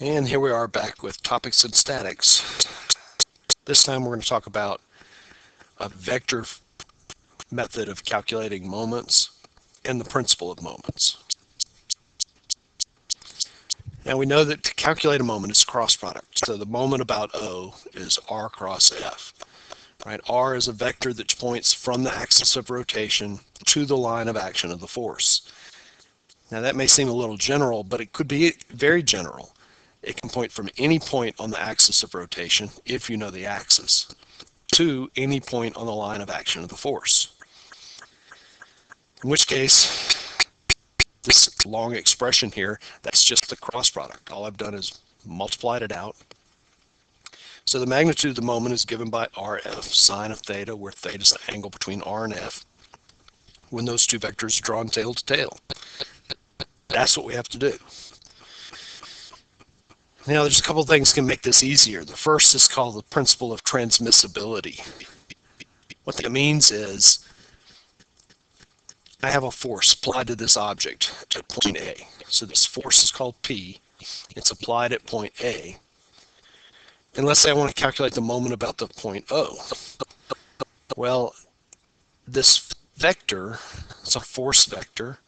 And here we are back with topics in statics. This time we're going to talk about a vector method of calculating moments and the principle of moments. Now we know that to calculate a moment is cross product. So the moment about O is R cross F. Right? R is a vector that points from the axis of rotation to the line of action of the force. Now that may seem a little general, but it could be very general. It can point from any point on the axis of rotation, if you know the axis, to any point on the line of action of the force. In which case, this long expression here, that's just the cross product. All I've done is multiplied it out. So the magnitude of the moment is given by RF sine of theta, where theta is the angle between R and F, when those two vectors are drawn tail to tail. That's what we have to do. Now, there's a couple things that can make this easier. The first is called the principle of transmissibility. What that means is I have a force applied to this object at point A. So this force is called P. It's applied at point A. And let's say I want to calculate the moment about the point O. Well, this vector, it's a force vector,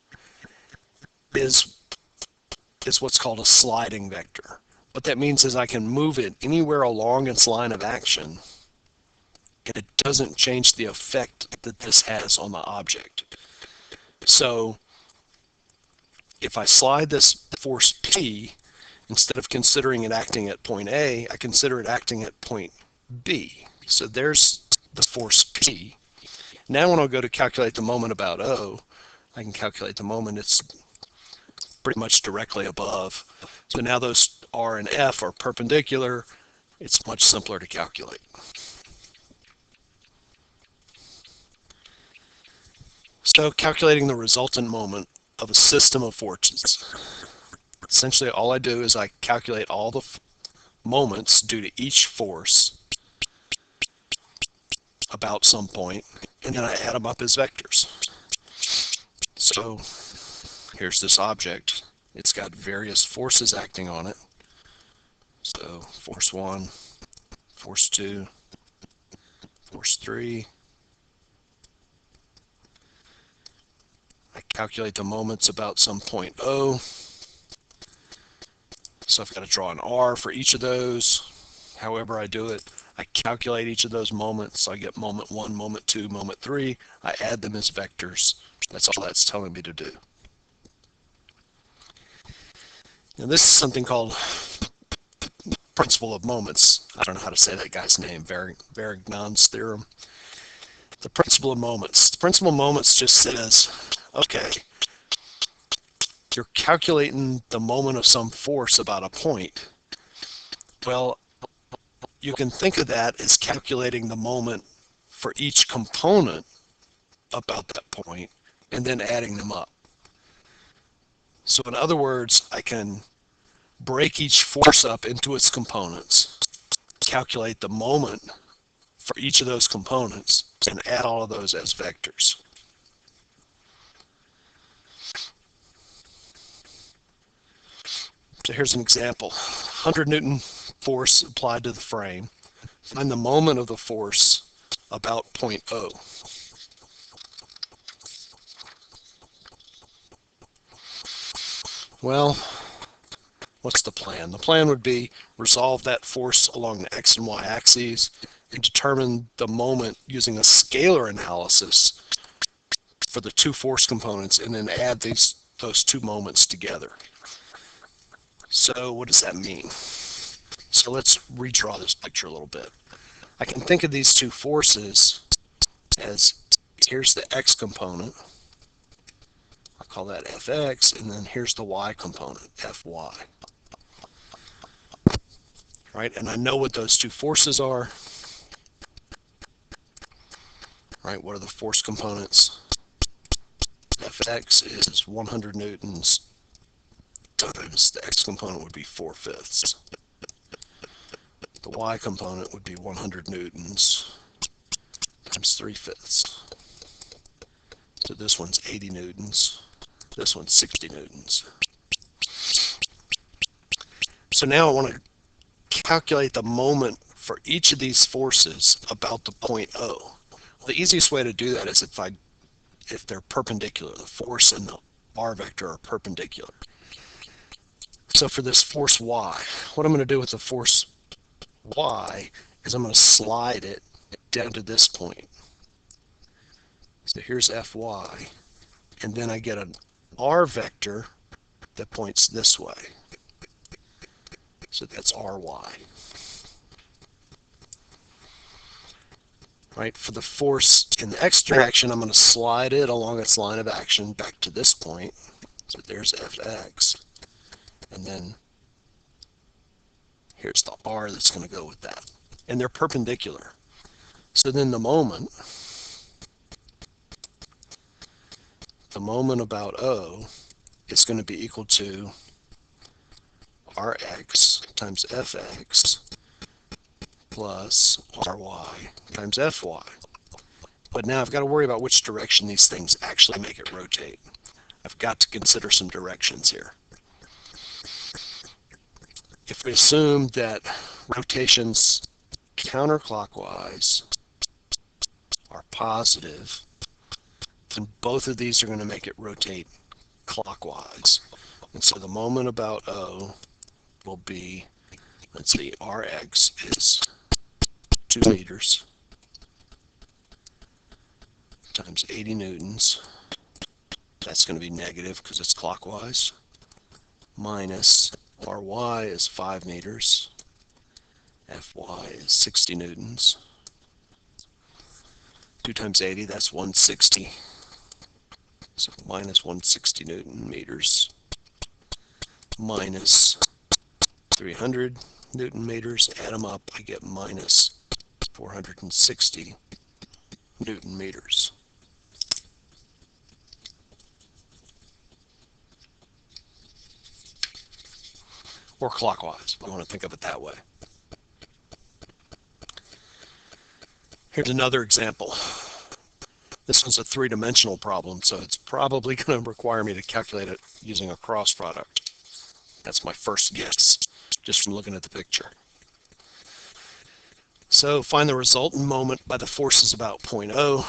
is what's called a sliding vector. What that means is I can move it anywhere along its line of action, and it doesn't change the effect that this has on the object. So if I slide this force P, instead of considering it acting at point A, I consider it acting at point B. So there's the force P. Now when I'll go to calculate the moment about O, I can calculate the moment. It's pretty much directly above. So now those R and F are perpendicular. It's much simpler to calculate. So calculating the resultant moment of a system of forces. Essentially all I do is I calculate all the moments due to each force about some point, and then I add them up as vectors. So here's this object. It's got various forces acting on it. So force 1, force 2, force 3. I calculate the moments about some point O. So I've got to draw an R for each of those. However I do it, I calculate each of those moments. So I get moment 1, moment 2, moment 3. I add them as vectors. That's all that's telling me to do. Now this is something called principle of moments. I don't know how to say that guy's name, Varignon's theorem. The principle of moments. The principle of moments just says, okay, you're calculating the moment of some force about a point. Well, you can think of that as calculating the moment for each component about that point and then adding them up. So in other words, I can break each force up into its components, calculate the moment for each of those components, and add all of those as vectors. So here's an example. 100 Newton force applied to the frame. Find the moment of the force about point O. Well, what's the plan? The plan would be resolve that force along the X and Y axes and determine the moment using a scalar analysis for the two force components and then add those two moments together. So what does that mean? So let's redraw this picture a little bit. I can think of these two forces as, here's the X component. I'll call that Fx, and then here's the Y component, Fy. Right, and I know what those two forces are. Right, what are the force components? Fx is 100 newtons times the X component would be 4/5. The Y component would be 100 newtons times 3/5. So this one's 80 newtons. This one's 60 newtons. So now I want to calculate the moment for each of these forces about the point O. Well, the easiest way to do that is if they're perpendicular. The force and the r vector are perpendicular. So for this force y, what I'm going to do with the force y is I'm going to slide it down to this point. So here's Fy, and then I get an r vector that points this way. So that's Ry. Right, for the force in the x direction, I'm going to slide it along its line of action back to this point. So there's Fx. And then here's the r that's going to go with that. And they're perpendicular. So then the moment about O is going to be equal to Rx times Fx plus Ry times Fy. But now I've got to worry about which direction these things actually make it rotate. I've got to consider some directions here. If we assume that rotations counterclockwise are positive, then both of these are going to make it rotate clockwise. And so the moment about O will be, let's see, Rx is 2 meters times 80 newtons. That's going to be negative because it's clockwise. Minus Ry is 5 meters. Fy is 60 newtons. 2 times 80, that's 160. So minus 160 newton meters. Minus 300 newton meters. Add them up, I get minus 460 newton meters. Or clockwise, if you want to think of it that way. Here's another example. This one's a three-dimensional problem, so it's probably going to require me to calculate it using a cross product. That's my first guess, just from looking at the picture. So find the resultant moment by the forces about point O.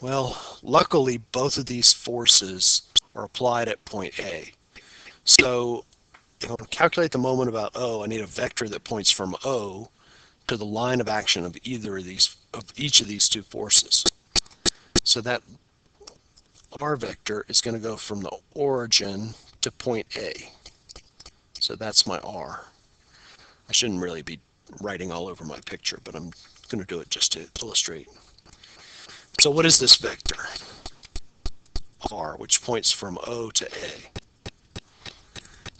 Well, luckily, both of these forces are applied at point A. So if I want to calculate the moment about O, I need a vector that points from O to the line of action of each of these two forces. So that r vector is going to go from the origin to point A. So that's my r. I shouldn't really be writing all over my picture, but I'm going to do it just to illustrate. So what is this vector? R, which points from O to A.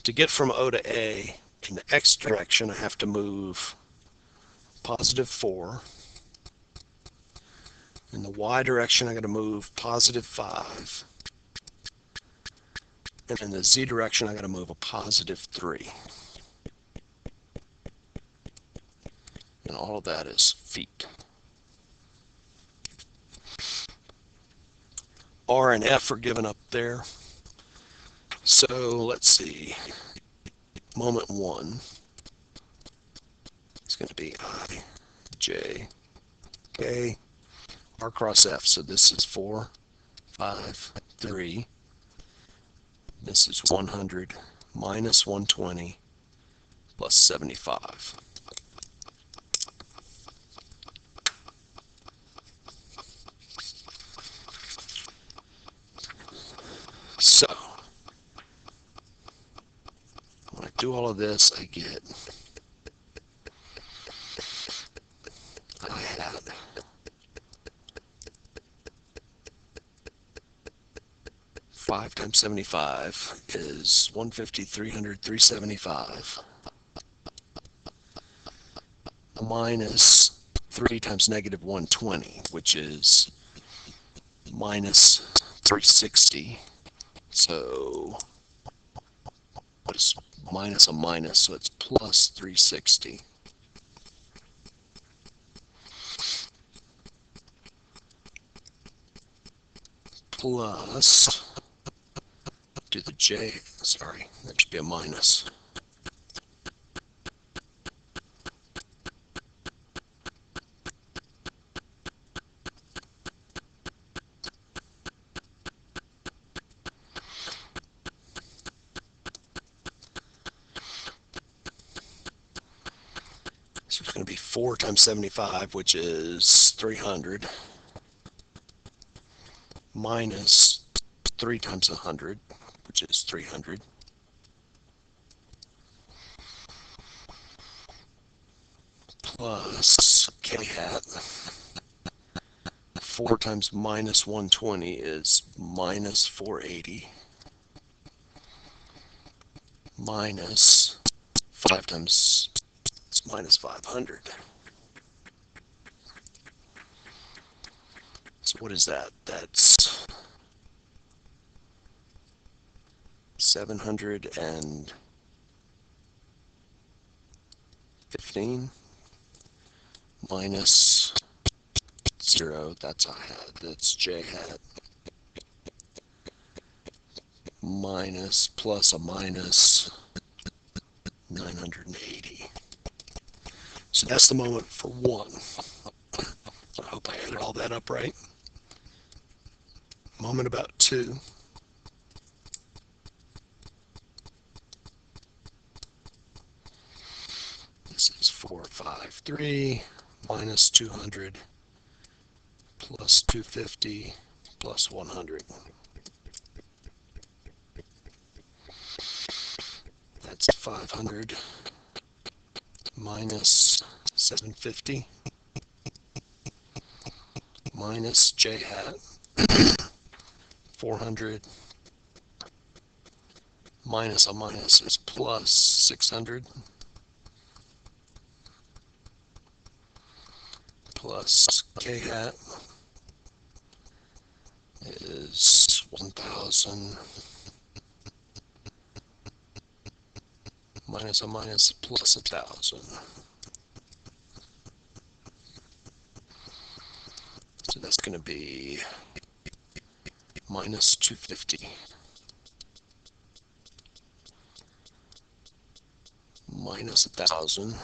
To get from O to A in the x direction, I have to move positive 4. In the y direction, I got to move positive 5. And in the z direction, I got to move a positive 3. And all of that is feet. R and F are given up there. So let's see. Moment 1 is going to be I, J, K, R cross F. So this is 4, 5, 3. This is 100 minus 120 plus 75. So when I do all of this, I had 5 times 75 is 150, 300, 375 minus 3 times negative 120, which is minus 360. So it's minus a minus, so it's plus 360. Plus, do the J, sorry, that should be a minus. So it's going to be 4 times 75, which is 300, minus 3 times 100, which is 300, plus k hat. 4 times minus 120 is minus 480, minus 5 times it's minus 500. So what is that? That's 715 minus 0, that's a hat, that's j hat, minus plus a minus 980. So that's the moment for 1. I hope I added all that up right. Moment about 2. This is 453 minus 200 plus 250 plus 100. That's 500 minus 750 minus j hat, 400 minus a minus is plus 600 plus k hat is 1000 minus a minus plus 1000. So that's going to be minus 250 minus 1000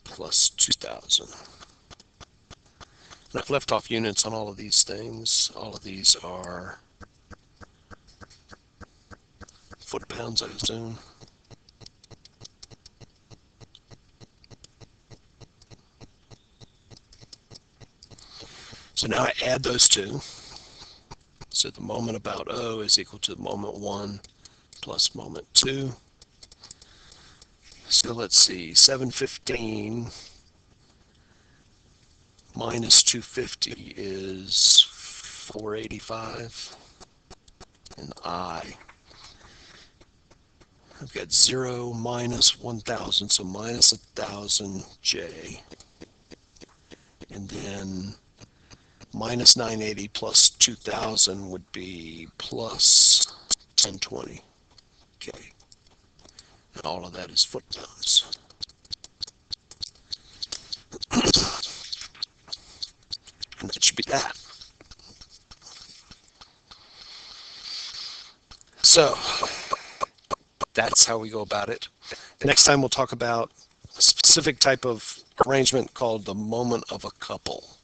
plus 2000. And I've left off units on all of these things. All of these are foot-pounds, I assume. So now I add those two. So the moment about O is equal to the moment 1 plus moment 2. So let's see, 715 minus 250 is 485. And I've got 0 minus 1000, so minus 1000 J. And then minus 980 plus 2000 would be plus 1020. Okay. And all of that is foot-pounds. And that should be that. So that's how we go about it. Next time we'll talk about a specific type of arrangement called the moment of a couple.